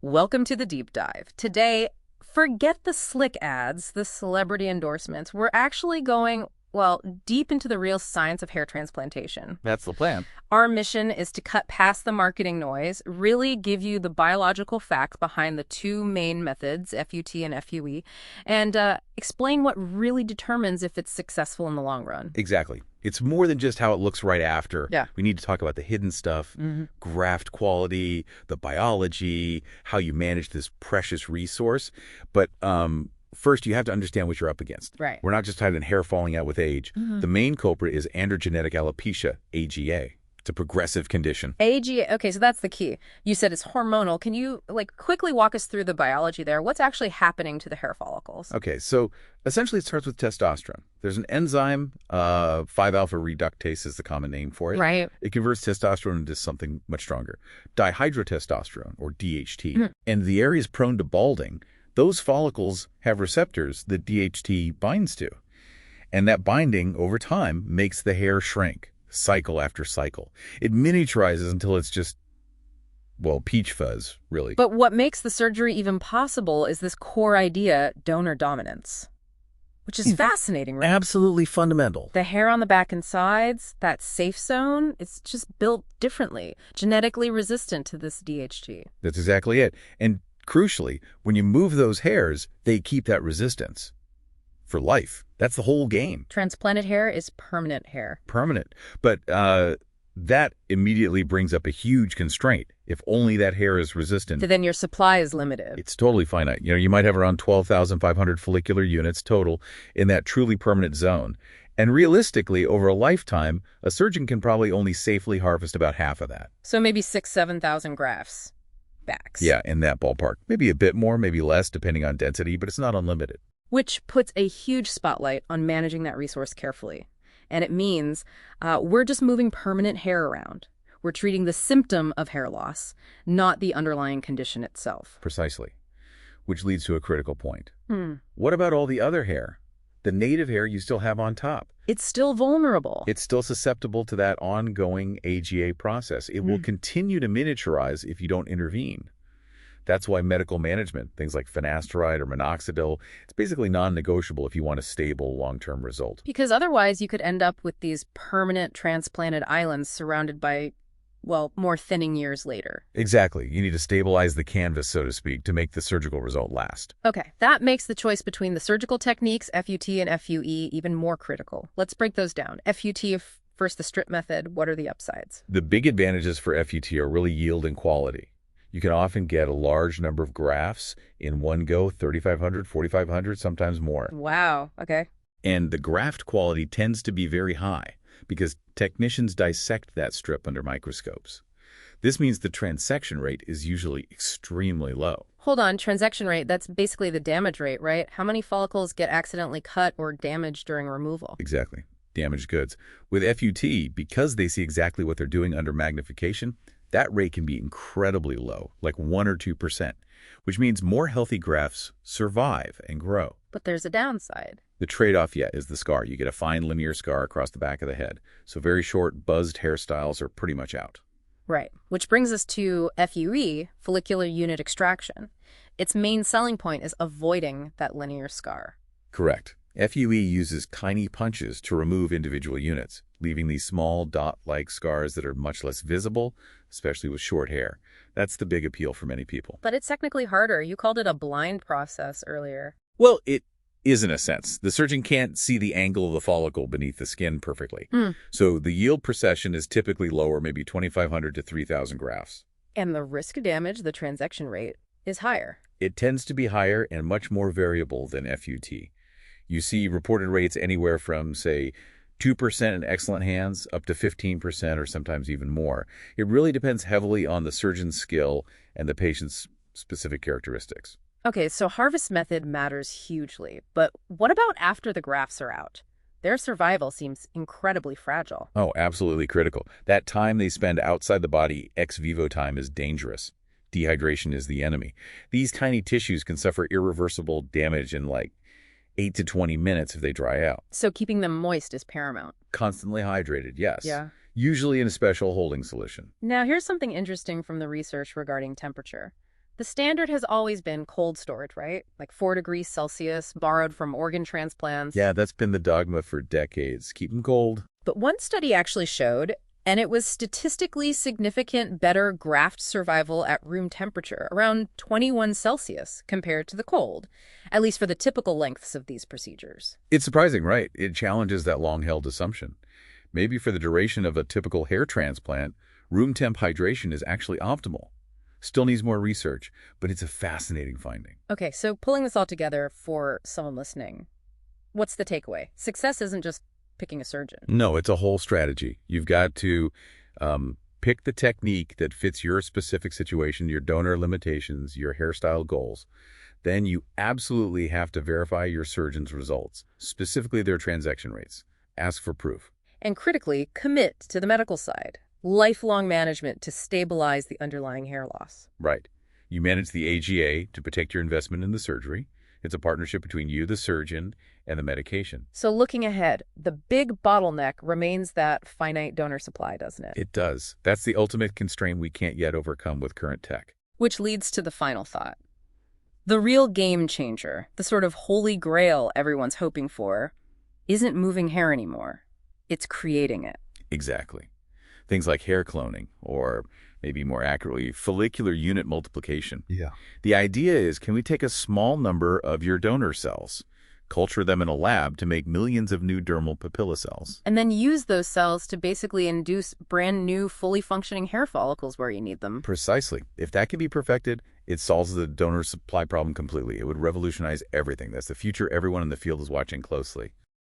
Welcome to the deep dive. Today, forget the slick ads, the celebrity endorsements. We're actually going, well, deep into the real science of hair transplantation. That's the plan. Our mission is to cut past the marketing noise, really give you the biological facts behind the two main methods, FUT and FUE, and explain what really determines if it's successful in the long run. Exactly. It's more than just how it looks right after. Yeah. We need to talk about the hidden stuff, graft quality, the biology, how you manage this precious resource. But first, you have to understand what you're up against. Right. We're not just talking hair falling out with age. The main culprit is androgenetic alopecia, AGA. It's a progressive condition. AGA, okay, so that's the key. You said it's hormonal. Can you quickly walk us through the biology there? What's actually happening to the hair follicles? Okay, so essentially it starts with testosterone. There's an enzyme, 5-alpha reductase is the common name for it. Right. It converts testosterone into something much stronger, dihydrotestosterone, or DHT. And the areas prone to balding, those follicles have receptors that DHT binds to. And that binding, over time, makes the hair shrink, cycle after cycle. It miniaturizes until it's just, well, peach fuzz, really. But what makes the surgery even possible is this core idea, donor dominance, which is fascinating, right? Absolutely fundamental. The hair on the back and sides, that safe zone, it's just built differently, genetically resistant to this DHT. That's exactly it. And crucially, when you move those hairs, they keep that resistance for life. That's the whole game. Transplanted hair is permanent hair. Permanent. But that immediately brings up a huge constraint. If only that hair is resistant, So then your supply is limited. it's totally finite. You might have around 12,500 follicular units total in that truly permanent zone. And realistically, over a lifetime, a surgeon can probably only safely harvest about half of that. So maybe 7,000 grafts, backs. Yeah, in that ballpark. Maybe a bit more, maybe less, depending on density, but it's not unlimited. Which puts a huge spotlight on managing that resource carefully. And it means we're just moving permanent hair around. We're treating the symptom of hair loss, not the underlying condition itself. Precisely. Which leads to a critical point. What about all the other hair? The native hair you still have on top. It's still vulnerable. It's still susceptible to that ongoing AGA process. It will continue to miniaturize if you don't intervene. That's why medical management, things like Finasteride or minoxidil, it's basically non-negotiable if you want a stable long-term result. Because otherwise you could end up with these permanent transplanted islands surrounded by, well, more thinning years later. Exactly. You need to stabilize the canvas, so to speak, to make the surgical result last. Okay, that makes the choice between the surgical techniques, FUT and FUE, even more critical. Let's break those down. FUT, first the strip method, what are the upsides? The big advantages for FUT are really yield and quality. You can often get a large number of grafts in one go, 3,500, 4,500, sometimes more. Wow, okay. And the graft quality tends to be very high because technicians dissect that strip under microscopes. This means the transection rate is usually extremely low. Hold on, transection rate, that's basically the damage rate, right? How many follicles get accidentally cut or damaged during removal? Exactly. Damaged goods. With FUT, because they see exactly what they're doing under magnification, that rate can be incredibly low, like 1 or 2%, which means more healthy grafts survive and grow. But there's a downside. The trade-off, is the scar. You get a fine linear scar across the back of the head. So very short, buzzed hairstyles are pretty much out. Right. Which brings us to FUE, follicular unit extraction. Its main selling point is avoiding that linear scar. Correct. FUE uses tiny punches to remove individual units, leaving these small dot-like scars that are much less visible, especially with short hair. That's the big appeal for many people. But it's technically harder. You called it a blind process earlier. Well, it is in a sense. The surgeon can't see the angle of the follicle beneath the skin perfectly. So the yield per session is typically lower, maybe 2,500 to 3,000 grafts. And the risk of damage, the transection rate, is higher. It tends to be higher and much more variable than FUT. You see reported rates anywhere from, say, 2% in excellent hands up to 15% or sometimes even more. It really depends heavily on the surgeon's skill and the patient's specific characteristics. Okay, so harvest method matters hugely. But what about after the grafts are out? Their survival seems incredibly fragile. Oh, absolutely critical. That time they spend outside the body, ex vivo time, is dangerous. Dehydration is the enemy. These tiny tissues can suffer irreversible damage in 8 to 20 minutes if they dry out. So keeping them moist is paramount. Constantly hydrated, yes. Yeah. Usually in a special holding solution. Now, here's something interesting from the research regarding temperature. The standard has always been cold storage, right? Like 4 degrees Celsius, borrowed from organ transplants. Yeah, that's been the dogma for decades. Keep them cold. But one study actually showed, and it was statistically significant better graft survival at room temperature, around 21 Celsius, compared to the cold, at least for the typical lengths of these procedures. It's surprising, right? It challenges that long-held assumption. Maybe for the duration of a typical hair transplant, room temp hydration is actually optimal. Still needs more research, but it's a fascinating finding. Okay, so pulling this all together for someone listening, what's the takeaway? Success isn't just picking a surgeon. No, it's a whole strategy. You've got to pick the technique that fits your specific situation, your donor limitations, your hairstyle goals. Then you absolutely have to verify your surgeon's results, specifically their transection rates. Ask for proof. And critically, commit to the medical side. Lifelong management to stabilize the underlying hair loss. Right. You manage the AGA to protect your investment in the surgery. It's a partnership between you, the surgeon, and the medication. So looking ahead, the big bottleneck remains that finite donor supply, doesn't it? It does. That's the ultimate constraint we can't yet overcome with current tech. Which leads to the final thought. The real game changer, the sort of holy grail everyone's hoping for, isn't moving hair anymore. It's creating it. Exactly. Things like hair cloning, or maybe more accurately, follicular unit multiplication. Yeah. The idea is, can we take a small number of your donor cells, culture them in a lab to make millions of new dermal papilla cells? And then use those cells to basically induce brand new, fully functioning hair follicles where you need them. Precisely. If that can be perfected, it solves the donor supply problem completely. It would revolutionize everything. That's the future everyone in the field is watching closely.